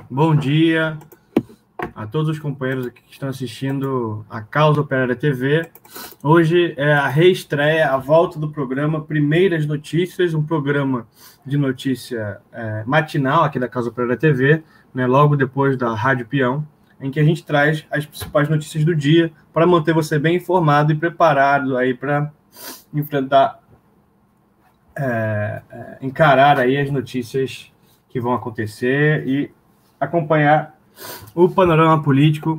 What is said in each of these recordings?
Bom dia a todos os companheiros aqui que estão assistindo a Causa Operária TV. Hoje é a reestreia, a volta do programa Primeiras Notícias, um programa de notícia matinal aqui da Causa Operária TV, né, logo depois da Rádio Peão, em que a gente traz as principais notícias do dia para manter você bem informado e preparado aí para enfrentar, encarar aí as notícias que vão acontecer e acompanhar o panorama político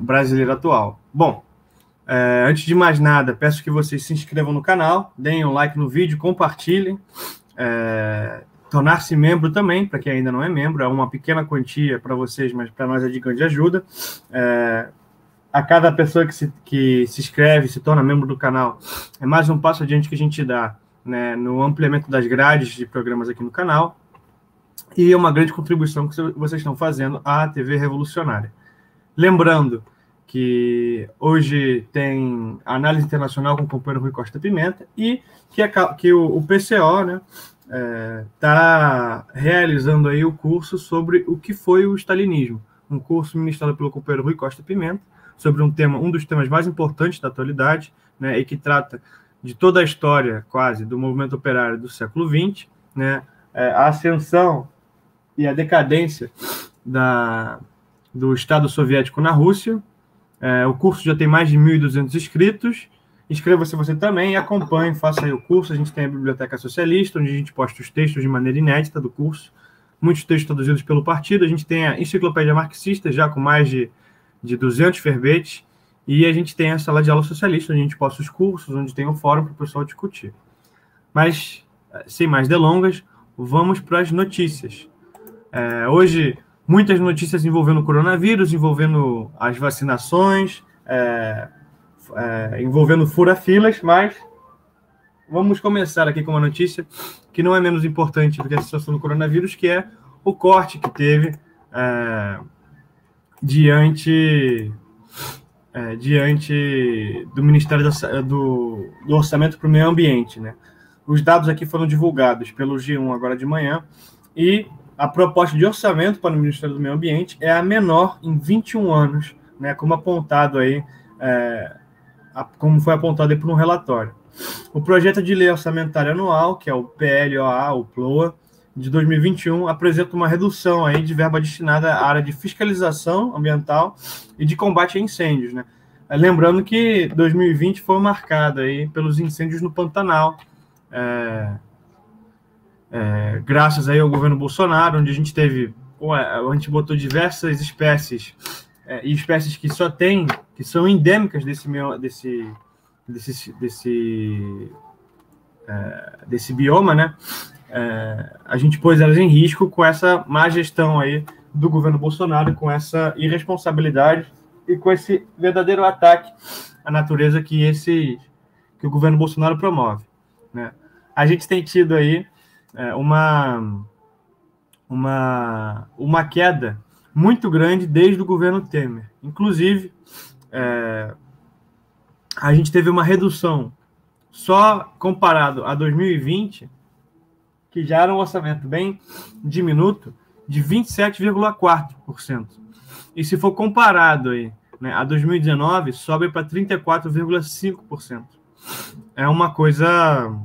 brasileiro atual. Bom, antes de mais nada, peço que vocês se inscrevam no canal, deem um like no vídeo, compartilhem, tornar-se membro também, para quem ainda não é membro, é uma pequena quantia para vocês, mas para nós é de grande ajuda. A cada pessoa que se inscreve, se torna membro do canal, é mais um passo adiante que a gente dá, né, no ampliamento das grades de programas aqui no canal, e é uma grande contribuição que vocês estão fazendo à TV Revolucionária. Lembrando que hoje tem análise internacional com o companheiro Rui Costa Pimenta e que o PCO, né, está realizando aí o curso sobre o que foi o stalinismo, um curso ministrado pelo companheiro Rui Costa Pimenta, sobre um dos temas mais importantes da atualidade, né, e que trata de toda a história, quase, do movimento operário do século XX, né, a ascensão e a decadência do Estado soviético na Rússia. O curso já tem mais de 1.200 inscritos. Inscreva-se você também e acompanhe, faça aí o curso. A gente tem a Biblioteca Socialista, onde a gente posta os textos de maneira inédita do curso, muitos textos traduzidos pelo partido. A gente tem a Enciclopédia Marxista, já com mais de 200 verbetes, e a gente tem a Sala de Aula Socialista, onde a gente posta os cursos, onde tem um fórum para o pessoal discutir. Mas, sem mais delongas, vamos para as notícias. Hoje, muitas notícias envolvendo o coronavírus, envolvendo as vacinações, envolvendo fura-filas, mas vamos começar aqui com uma notícia que não é menos importante do que a situação do coronavírus, que é o corte que teve diante do Ministério do Orçamento para o Meio Ambiente, né? Os dados aqui foram divulgados pelo G1 agora de manhã, e a proposta de orçamento para o Ministério do Meio Ambiente é a menor em 21 anos, né, como apontado aí, como foi apontado aí por um relatório. O projeto de lei orçamentária anual, que é o PLOA, o PLOA, de 2021, apresenta uma redução aí de verba destinada à área de fiscalização ambiental e de combate a incêndios, né? Lembrando que 2020 foi marcado aí pelos incêndios no Pantanal, graças aí ao governo Bolsonaro, onde a gente botou diversas espécies, e espécies que são endêmicas desse bioma, né? A gente pôs elas em risco com essa má gestão aí do governo Bolsonaro, com essa irresponsabilidade e com esse verdadeiro ataque à natureza que o governo Bolsonaro promove, né? A gente tem tido aí uma queda muito grande desde o governo Temer. Inclusive, a gente teve uma redução, só comparado a 2020, que já era um orçamento bem diminuto, de 27,4%. E se for comparado aí, né, a 2019, sobe para 34,5%. É uma coisa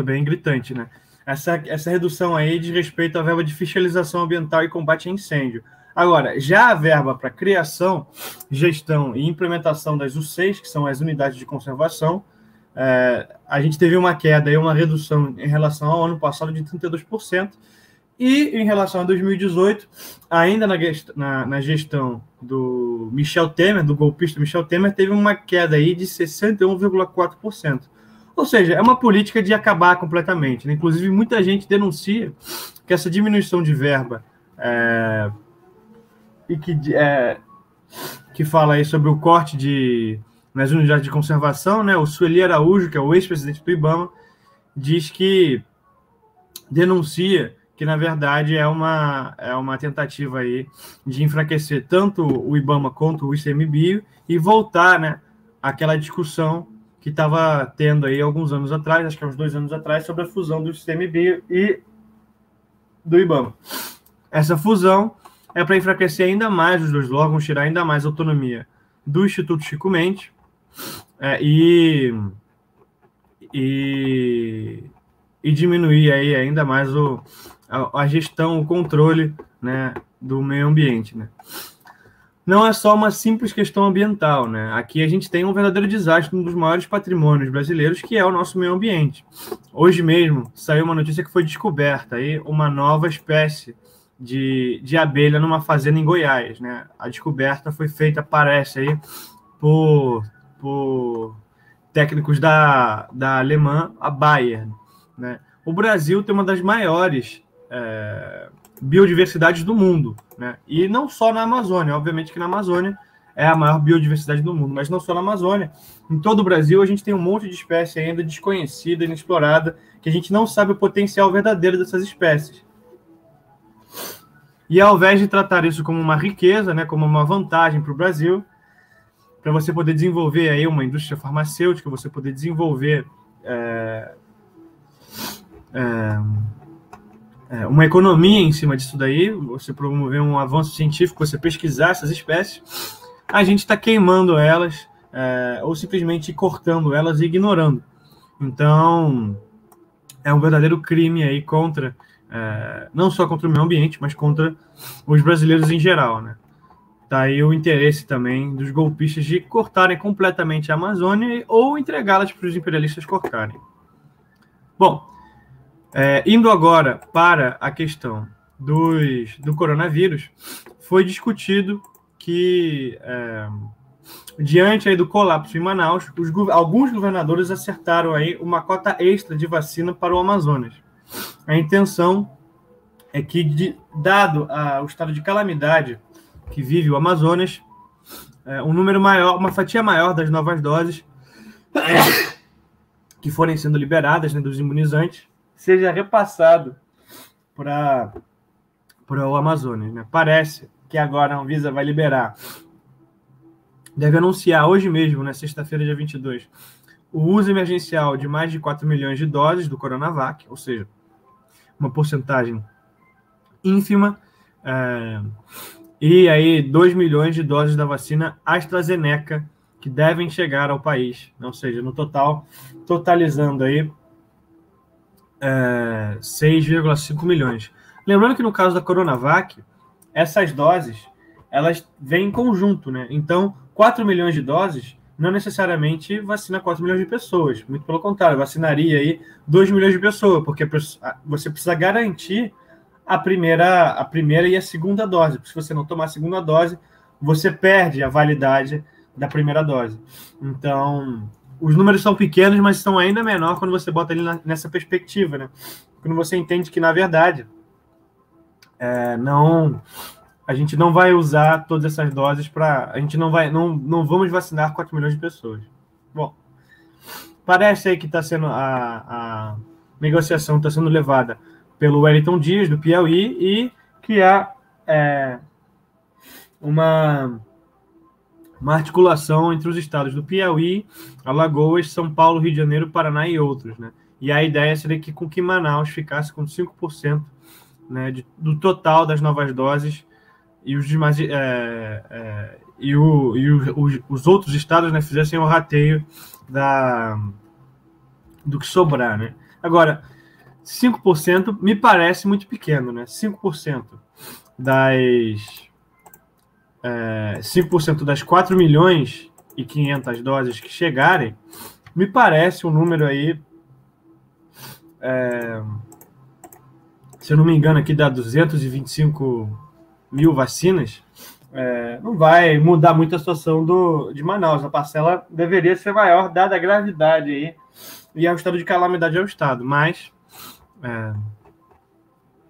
bem gritante, né? Essa redução aí diz respeito à verba de fiscalização ambiental e combate a incêndio. Agora, já a verba para criação, gestão e implementação das U6, que são as unidades de conservação, a gente teve uma queda e uma redução em relação ao ano passado de 32%, e em relação a 2018, ainda na gestão do Michel Temer, do golpista Michel Temer, teve uma queda aí de 61,4%. Ou seja, é uma política de acabar completamente, né? Inclusive, muita gente denuncia que essa diminuição de verba que fala aí sobre o corte nas unidades de conservação, né? O Sueli Araújo, que é o ex-presidente do IBAMA, denuncia que, na verdade, é uma tentativa aí de enfraquecer tanto o IBAMA quanto o ICMBio e voltar, né, àquela discussão que estava tendo aí alguns anos atrás, acho que há uns 2 anos atrás, sobre a fusão do ICMBio e do IBAMA. Essa fusão é para enfraquecer ainda mais os dois órgãos, tirar ainda mais autonomia do Instituto Chico Mendes e diminuir aí ainda mais a gestão, o controle, né, do meio ambiente, né? Não é só uma simples questão ambiental, né? Aqui a gente tem um verdadeiro desastre, um dos maiores patrimônios brasileiros, que é o nosso meio ambiente. Hoje mesmo saiu uma notícia que foi descoberta aí uma nova espécie de abelha numa fazenda em Goiás, né? A descoberta foi feita, parece, aí, por técnicos da alemã, a Bayer, né? O Brasil tem uma das maiores biodiversidades do mundo, né? E não só na Amazônia, obviamente que na Amazônia é a maior biodiversidade do mundo, mas não só na Amazônia. Em todo o Brasil a gente tem um monte de espécie ainda desconhecida, inexplorada, que a gente não sabe o potencial verdadeiro dessas espécies. E ao invés de tratar isso como uma riqueza, né, como uma vantagem para o Brasil, para você poder desenvolver aí uma indústria farmacêutica, você poder desenvolver uma economia em cima disso daí, você promover um avanço científico, você pesquisar essas espécies, a gente está queimando elas ou simplesmente cortando elas e ignorando. Então, é um verdadeiro crime aí contra, não só contra o meio ambiente, mas contra os brasileiros em geral, né? Tá aí o interesse também dos golpistas de cortarem completamente a Amazônia ou entregá-las para os imperialistas cortarem. Bom, indo agora para a questão do coronavírus, foi discutido que, diante aí do colapso em Manaus, alguns governadores acertaram aí uma cota extra de vacina para o Amazonas. A intenção é que, dado o estado de calamidade que vive o Amazonas, um número maior, uma fatia maior das novas doses que forem sendo liberadas, né, dos imunizantes, seja repassado para o Amazonas, né? Parece que agora a Anvisa vai liberar, deve anunciar hoje mesmo, na sexta-feira, dia 22, o uso emergencial de mais de 4 milhões de doses do Coronavac, ou seja, uma porcentagem ínfima, e aí 2 milhões de doses da vacina AstraZeneca que devem chegar ao país, ou seja, no total, totalizando aí 6,5 milhões. Lembrando que no caso da Coronavac, essas doses, elas vêm em conjunto, né? Então, 4 milhões de doses não necessariamente vacina 4 milhões de pessoas. Muito pelo contrário, vacinaria aí 2 milhões de pessoas, porque você precisa garantir a primeira e a segunda dose. Porque se você não tomar a segunda dose, você perde a validade da primeira dose. Então, os números são pequenos, mas são ainda menor quando você bota ele nessa perspectiva, né? Quando você entende que, na verdade, a gente não vai usar todas essas doses para... A gente não vamos vacinar 4 milhões de pessoas. Bom, parece aí que está sendo a negociação está sendo levada pelo Wellington Dias, do Piauí, e criar uma articulação entre os estados do Piauí, Alagoas, São Paulo, Rio de Janeiro, Paraná e outros, né? E a ideia seria que Manaus ficasse com 5%, né, do total das novas doses, e os demais, os outros estados, né, fizessem o rateio do que sobrar, né? Agora, 5% me parece muito pequeno, né? 5% das 4 milhões e 500 doses que chegarem, me parece um número aí, se eu não me engano, aqui dá 225 mil vacinas, não vai mudar muito a situação de Manaus. A parcela deveria ser maior, dada a gravidade aí, e o estado de calamidade é o estado, mas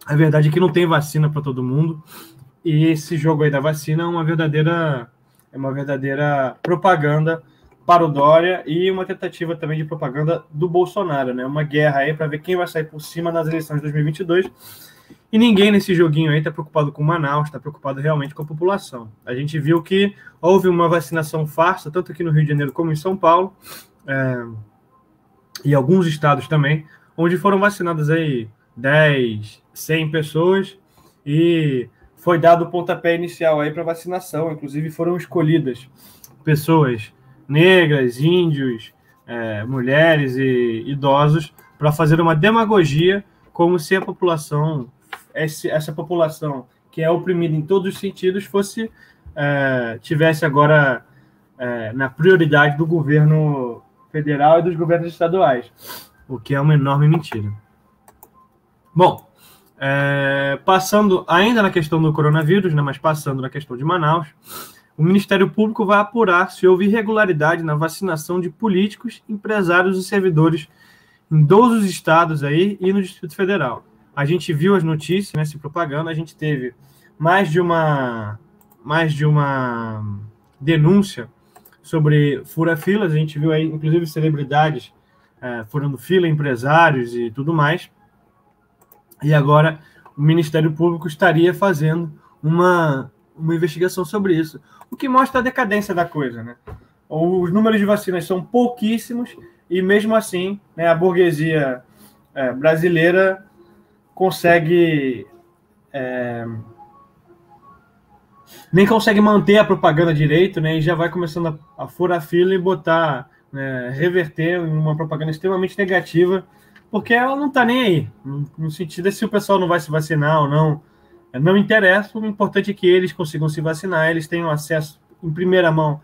a verdade é que não tem vacina para todo mundo, e esse jogo aí da vacina é uma verdadeira propaganda para o Dória e uma tentativa também de propaganda do Bolsonaro, né? Uma guerra aí para ver quem vai sair por cima nas eleições de 2022. E ninguém nesse joguinho aí está preocupado com Manaus, está preocupado realmente com a população. A gente viu que houve uma vacinação farsa, tanto aqui no Rio de Janeiro como em São Paulo, e alguns estados também, onde foram vacinadas aí 10, 100 pessoas, e foi dado o pontapé inicial aí para vacinação. Inclusive foram escolhidas pessoas negras, índios, mulheres e idosos para fazer uma demagogia, como se a população, essa população que é oprimida em todos os sentidos, tivesse agora na prioridade do governo federal e dos governos estaduais, o que é uma enorme mentira. Bom, passando ainda na questão do coronavírus, né, mas passando na questão de Manaus, o Ministério Público vai apurar se houve irregularidade na vacinação de políticos, empresários e servidores em 12 estados aí e no Distrito Federal. A gente viu as notícias, né, se propagando, a gente teve mais de uma denúncia sobre fura-filas, a gente viu aí, inclusive, celebridades furando fila, empresários e tudo mais. E agora o Ministério Público estaria fazendo uma investigação sobre isso, o que mostra a decadência da coisa, né? Os números de vacinas são pouquíssimos e, mesmo assim, né, a burguesia brasileira nem consegue manter a propaganda direito, né? E já vai começando a furar fila e botar, reverter em uma propaganda extremamente negativa, porque ela não está nem aí, no sentido de se o pessoal não vai se vacinar ou não. Não interessa, o importante é que eles consigam se vacinar, eles tenham acesso em primeira mão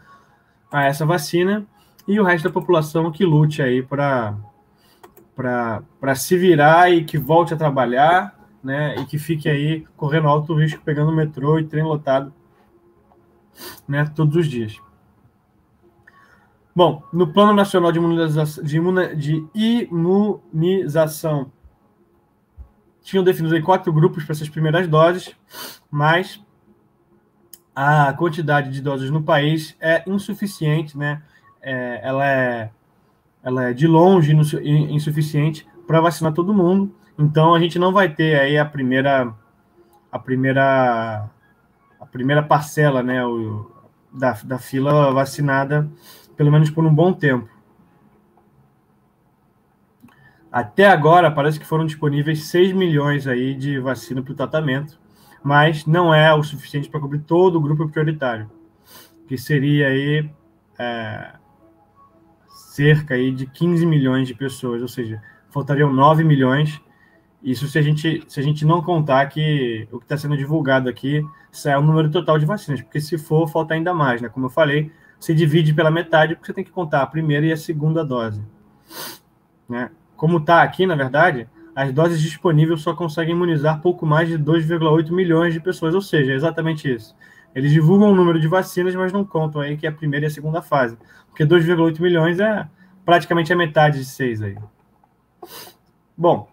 a essa vacina, e o resto da população que lute aí para se virar e que volte a trabalhar, né, e que fique aí correndo alto risco, pegando metrô e trem lotado, né, todos os dias. Bom, no Plano Nacional de Imunização, tinham definido aí 4 grupos para essas primeiras doses, mas a quantidade de doses no país é insuficiente, né? Ela é de longe insuficiente para vacinar todo mundo. Então a gente não vai ter aí a primeira parcela, né, da fila vacinada, pelo menos por um bom tempo. Até agora, parece que foram disponíveis 6 milhões aí de vacina para o tratamento, mas não é o suficiente para cobrir todo o grupo prioritário, que seria aí cerca aí de 15 milhões de pessoas, ou seja, faltariam 9 milhões. Isso se a gente não contar que o que está sendo divulgado aqui é o número total de vacinas, porque se for, falta ainda mais, né? Como eu falei, se divide pela metade, porque você tem que contar a primeira e a segunda dose, né? Como está aqui, na verdade, as doses disponíveis só conseguem imunizar pouco mais de 2,8 milhões de pessoas, ou seja, é exatamente isso. Eles divulgam o número de vacinas, mas não contam aí que é a primeira e a segunda fase, porque 2,8 milhões é praticamente a metade de 6 aí. Bom,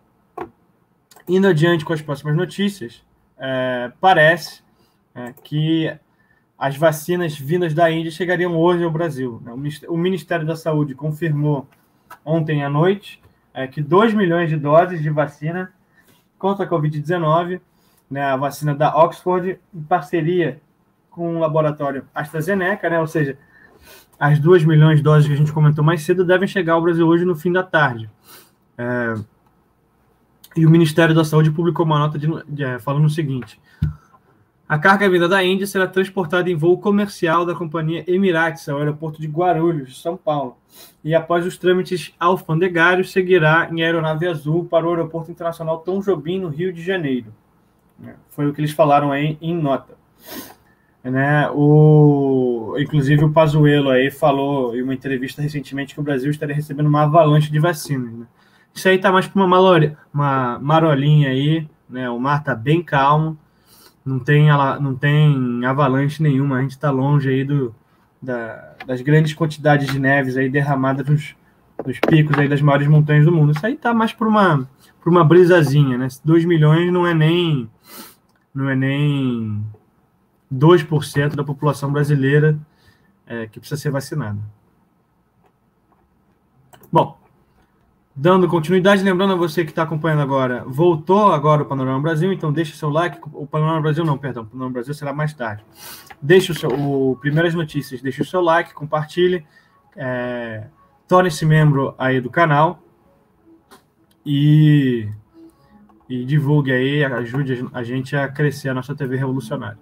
indo adiante com as próximas notícias, parece que as vacinas vindas da Índia chegariam hoje ao Brasil, né? O Ministério da Saúde confirmou ontem à noite que 2 milhões de doses de vacina contra a Covid-19, né, a vacina da Oxford, em parceria com o laboratório AstraZeneca, né, ou seja, as 2 milhões de doses que a gente comentou mais cedo devem chegar ao Brasil hoje no fim da tarde. E o Ministério da Saúde publicou uma nota falando o seguinte: a carga vinda da Índia será transportada em voo comercial da companhia Emirates ao aeroporto de Guarulhos, São Paulo, e após os trâmites alfandegários seguirá em aeronave azul para o Aeroporto Internacional Tom Jobim, no Rio de Janeiro. Foi o que eles falaram aí em nota. Né? Inclusive o Pazuello aí falou em uma entrevista recentemente que o Brasil estaria recebendo uma avalanche de vacinas, né? Isso aí está mais para uma marolinha aí, né? O mar está bem calmo, não tem avalanche nenhuma, a gente está longe aí das grandes quantidades de neves aí derramadas nos picos aí das maiores montanhas do mundo. Isso aí está mais para uma brisazinha, né? 2 milhões não é nem 2% da população brasileira que precisa ser vacinada. Bom, dando continuidade, lembrando a você que está acompanhando agora, voltou agora o Panorama Brasil, então deixe seu like. O Panorama Brasil não, perdão, o Panorama Brasil será mais tarde. Deixe primeiras notícias, deixe o seu like, compartilhe, torne-se membro aí do canal e e divulgue aí, ajude a gente a crescer a nossa TV revolucionária.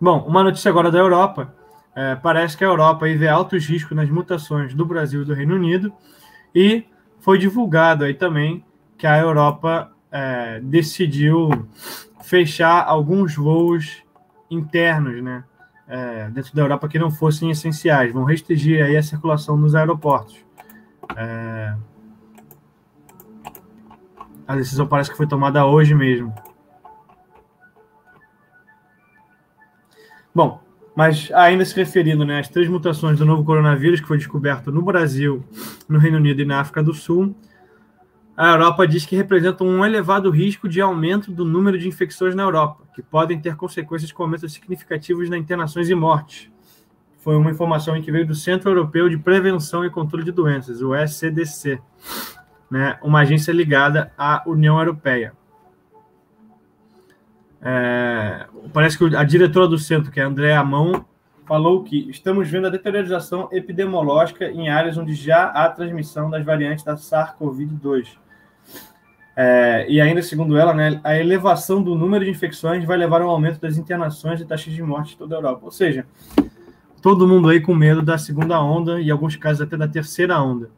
Bom, uma notícia agora da Europa. Parece que a Europa aí vê altos riscos nas mutações do Brasil e do Reino Unido, e foi divulgado aí também que a Europa decidiu fechar alguns voos internos, né, dentro da Europa que não fossem essenciais, vão restringir aí a circulação nos aeroportos. A decisão parece que foi tomada hoje mesmo. Bom, mas ainda se referindo, né, às 3 mutações do novo coronavírus que foi descoberto no Brasil, no Reino Unido e na África do Sul, a Europa diz que representam um elevado risco de aumento do número de infecções na Europa, que podem ter consequências com aumentos significativos nas internações e mortes. Foi uma informação que veio do Centro Europeu de Prevenção e Controle de Doenças, o ECDC, né, uma agência ligada à União Europeia. Parece que a diretora do centro, que é a Andrea Amon, falou que estamos vendo a deterioração epidemiológica em áreas onde já há transmissão das variantes da SARS-CoV-2. E ainda, segundo ela, né, a elevação do número de infecções vai levar ao aumento das internações e taxas de morte em toda a Europa. Ou seja, todo mundo aí com medo da segunda onda e, em alguns casos, até da terceira onda.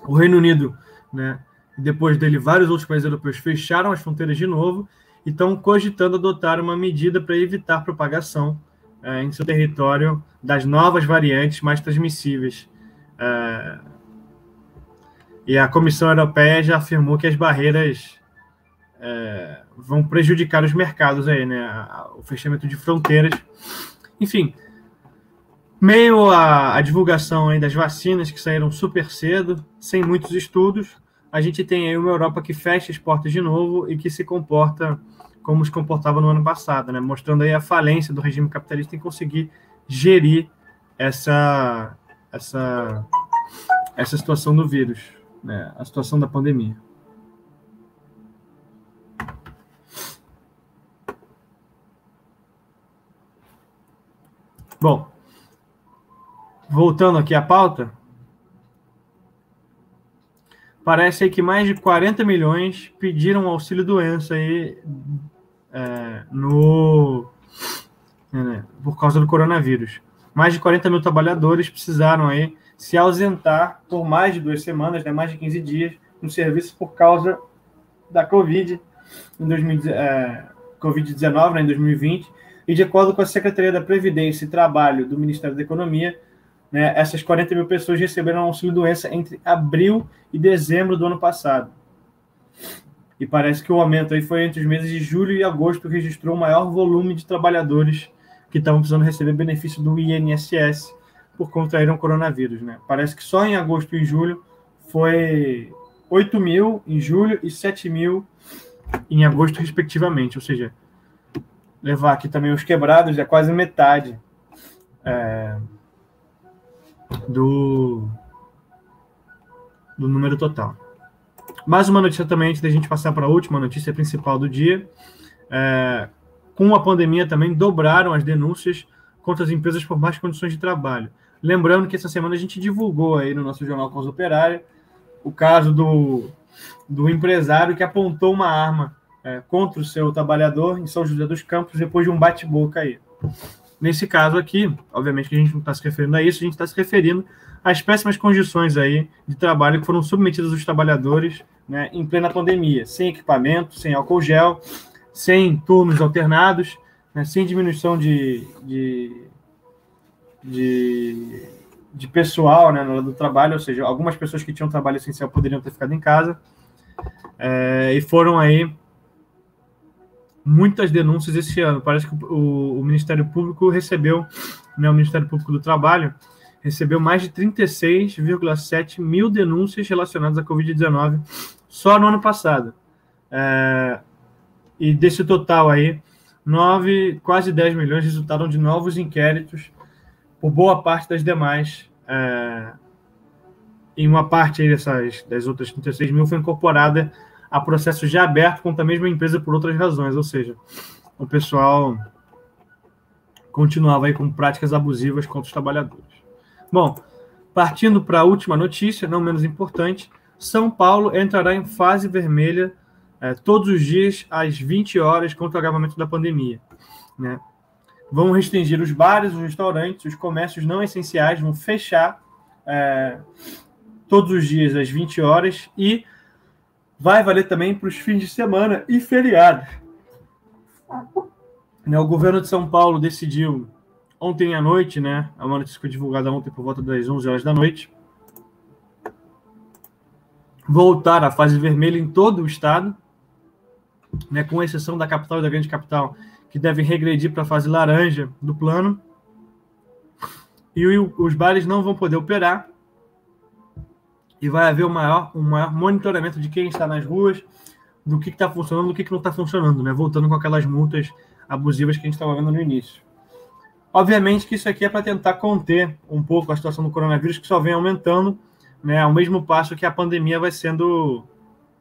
O Reino Unido, né, depois dele, vários outros países europeus fecharam as fronteiras de novo e estão cogitando adotar uma medida para evitar propagação em seu território das novas variantes mais transmissíveis. E a Comissão Europeia já afirmou que as barreiras vão prejudicar os mercados aí, né? O fechamento de fronteiras. Enfim, meio à divulgação aí das vacinas que saíram super cedo, sem muitos estudos, a gente tem aí uma Europa que fecha as portas de novo e que se comporta como se comportava no ano passado, né? Mostrando aí a falência do regime capitalista em conseguir gerir essa situação do vírus, né? A situação da pandemia. Bom, voltando aqui à pauta, parece aí que mais de 40 milhões pediram auxílio-doença aí, por causa do coronavírus. Mais de 40 mil trabalhadores precisaram aí se ausentar por mais de 2 semanas, né, mais de 15 dias, no serviço por causa da Covid, Covid-19, né, em 2020. E de acordo com a Secretaria da Previdência e Trabalho do Ministério da Economia, né, essas 40 mil pessoas receberam auxílio-doença entre abril e dezembro do ano passado. E parece que o aumento aí foi entre os meses de julho e agosto, que registrou o maior volume de trabalhadores que estavam precisando receber benefício do INSS por conta do coronavírus, né? Parece que só em agosto e julho foi 8 mil em julho e 7 mil em agosto, respectivamente. Ou seja, levar aqui também os quebrados é quase metade do número total. Mais uma notícia também, antes da gente passar para a última notícia principal do dia. Com a pandemia também dobraram as denúncias contra as empresas por más condições de trabalho. Lembrando que essa semana a gente divulgou aí no nosso jornal Causa Operária o caso do empresário que apontou uma arma contra o seu trabalhador em São José dos Campos depois de um bate-boca aí. Nesse caso aqui, obviamente que a gente não está se referindo a isso, a gente está se referindo às péssimas condições aí de trabalho que foram submetidas os trabalhadores, né, em plena pandemia, sem equipamento, sem álcool gel, sem turnos alternados, né, sem diminuição de pessoal, né, do trabalho, ou seja, algumas pessoas que tinham trabalho essencial poderiam ter ficado em casa, e foram aí muitas denúncias esse ano. Parece que o Ministério Público recebeu, né, o Ministério Público do Trabalho recebeu mais de 36,7 mil denúncias relacionadas à Covid-19 só no ano passado. E desse total aí, quase 10 milhões resultaram de novos inquéritos por boa parte das demais. E uma parte aí das outras 36 mil foi incorporada a processo já aberto contra a mesma empresa por outras razões, ou seja, o pessoal continuava aí com práticas abusivas contra os trabalhadores. Bom, partindo para a última notícia, não menos importante, São Paulo entrará em fase vermelha todos os dias às 20 horas contra o agravamento da pandemia, né? Vão restringir os bares, os restaurantes, os comércios não essenciais, vão fechar todos os dias às 20 horas e vai valer também para os fins de semana e feriados. O governo de São Paulo decidiu ontem à noite, né? A notícia foi divulgada ontem por volta das 11 horas da noite, voltar à fase vermelha em todo o estado, né, com exceção da capital e da grande capital, que devem regredir para a fase laranja do plano. E os bares não vão poder operar. E vai haver um maior monitoramento de quem está nas ruas, do que está funcionando, do que não está funcionando, né? Voltando com aquelas multas abusivas que a gente estava vendo no início. Obviamente que isso aqui é para tentar conter um pouco a situação do coronavírus, que só vem aumentando, né, ao mesmo passo que a pandemia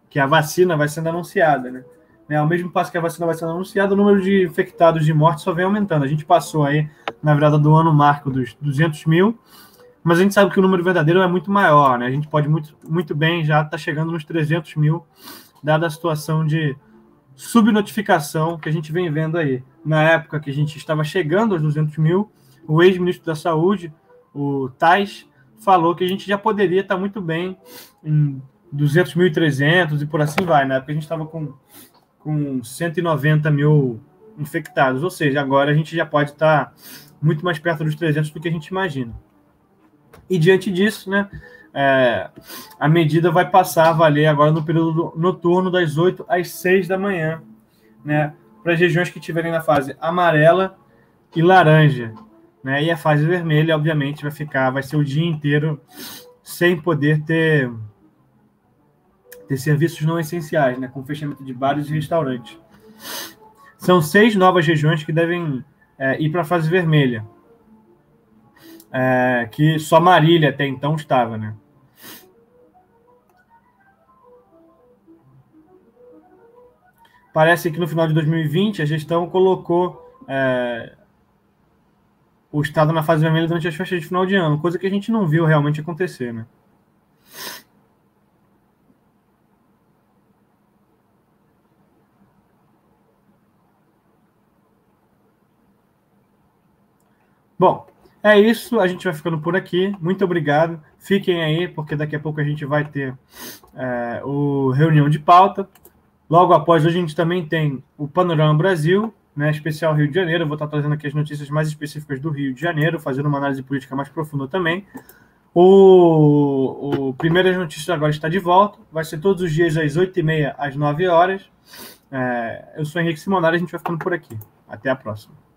que a vacina vai sendo anunciada, né? Ao mesmo passo que a vacina vai sendo anunciada, o número de infectados de mortes só vem aumentando. A gente passou aí, na virada do ano, o marco dos 200 mil, mas a gente sabe que o número verdadeiro é muito maior, né? A gente pode muito bem já estar chegando nos 300 mil, dada a situação de subnotificação que a gente vem vendo aí. Na época que a gente estava chegando aos 200 mil, o ex-ministro da Saúde, o Tais, falou que a gente já poderia estar muito bem em 200.300 e por assim vai. Na época a gente estava com 190 mil infectados, ou seja, agora a gente já pode estar muito mais perto dos 300 do que a gente imagina. E diante disso, né, a medida vai passar a valer agora no período noturno das 8 às 6 da manhã, né, para as regiões que estiverem na fase amarela e laranja, né, e a fase vermelha, obviamente, vai ser o dia inteiro sem poder ter serviços não essenciais, né, com fechamento de bares e restaurantes. São 6 novas regiões que devem ir para a fase vermelha, que só Marília até então estava, né? Parece que no final de 2020 a gestão colocou o estado na fase vermelha durante as festas de final de ano, coisa que a gente não viu realmente acontecer, né? Bom, é isso. A gente vai ficando por aqui. Muito obrigado. Fiquem aí, porque daqui a pouco a gente vai ter o reunião de pauta. Logo após, hoje a gente também tem o Panorama Brasil, né, especial Rio de Janeiro. Eu vou estar trazendo aqui as notícias mais específicas do Rio de Janeiro, fazendo uma análise política mais profunda também. O Primeiras Notícias agora está de volta. Vai ser todos os dias às 8h30 às 9 horas. Eu sou Henrique Simonari, a gente vai ficando por aqui. Até a próxima.